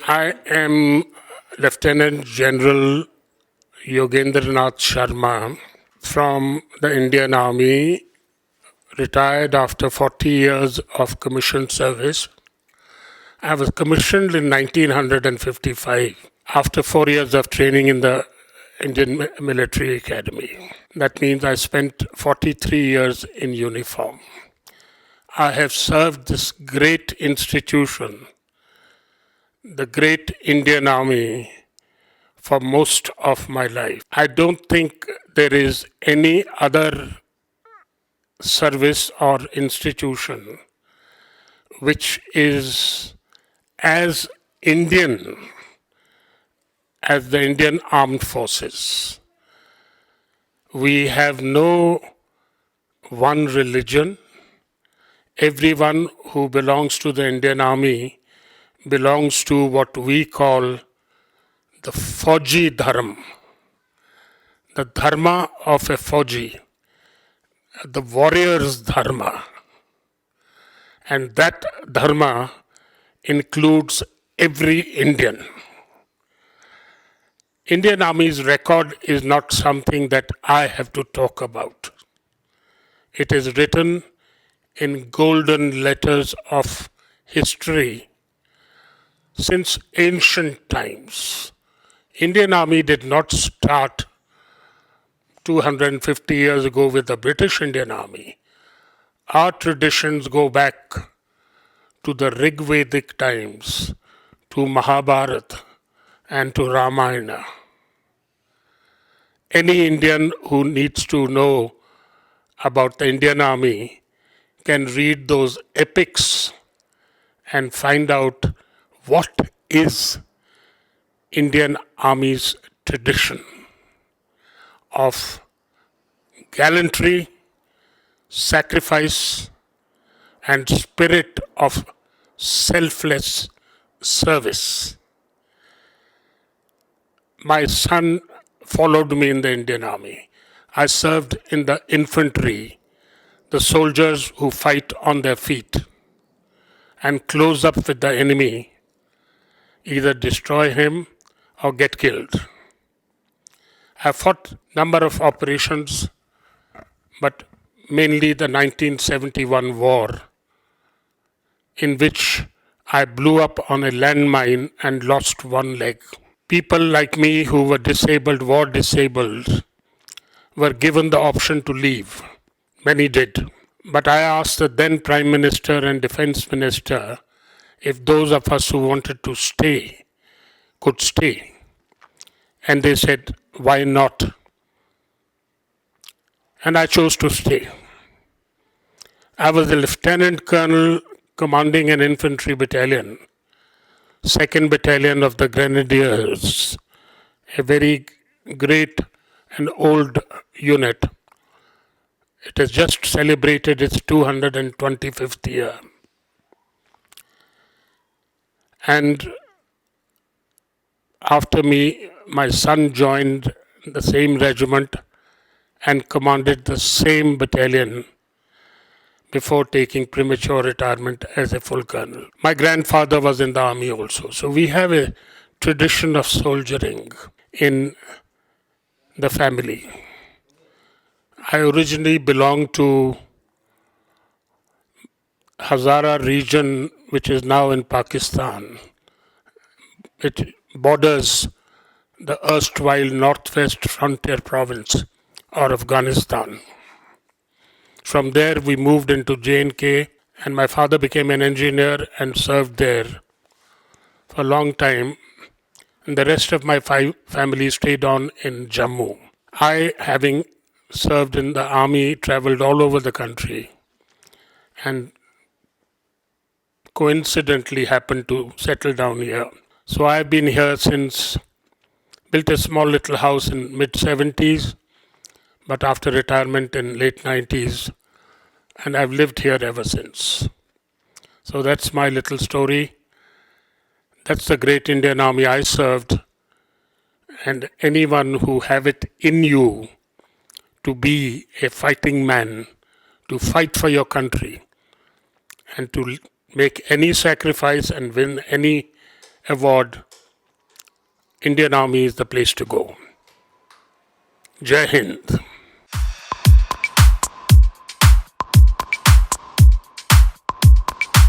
I am Lieutenant General Yogendranath Sharma from the Indian Army, retired after 40 years of commissioned service. I was commissioned in 1955 after 4 years of training in the Indian Military Academy. That means I spent 43 years in uniform. I have served this great institution, the great Indian Army, for most of my life. I don't think there is any other service or institution which is as Indian as the Indian Armed Forces. We have no one religion. Everyone who belongs to the Indian Army belongs to what we call the Fauji Dharma, the Dharma of a Fauji, the warrior's Dharma. And that Dharma includes every Indian. Indian Army's record is not something that I have to talk about. It is written in golden letters of history since ancient times. Indian Army did not start 250 years ago with the British Indian Army. Our traditions go back to the Rigvedic times, to Mahabharata and to Ramayana. Any Indian who needs to know about the Indian Army can read those epics and find out what is Indian Army's tradition of gallantry, sacrifice, and spirit of selfless service. My son followed me in the Indian Army. I served in the infantry, the soldiers who fight on their feet and close up with the enemy, either destroy him or get killed. I fought a number of operations, but mainly the 1971 war, in which I blew up on a landmine and lost one leg. People like me who were disabled, war disabled, were given the option to leave. Many did. But I asked the then Prime Minister and Defense Minister if those of us who wanted to stay could stay. And they said, why not? And I chose to stay. I was a lieutenant colonel commanding an infantry battalion, 2nd Battalion of the Grenadiers, a very great and old unit. It has just celebrated its 225th year. And after me, my son joined the same regiment and commanded the same battalion before taking premature retirement as a full colonel. My grandfather was in the army also. So we have a tradition of soldiering in the family. I originally belonged to Hazara region, which is now in Pakistan. It borders the erstwhile northwest frontier province or Afghanistan. From there we moved into J&K, and my father became an engineer and served there for a long time. And the rest of my family stayed on in Jammu. I, having served in the army, traveled all over the country and coincidentally happened to settle down here. So I've been here since, built a small little house in mid-70s, but after retirement in late 90s, and I've lived here ever since. So that's my little story. That's the great Indian Army I served, and anyone who have it in you to be a fighting man, to fight for your country, and to make any sacrifice and win any award, Indian Army is the place to go. Jai Hind.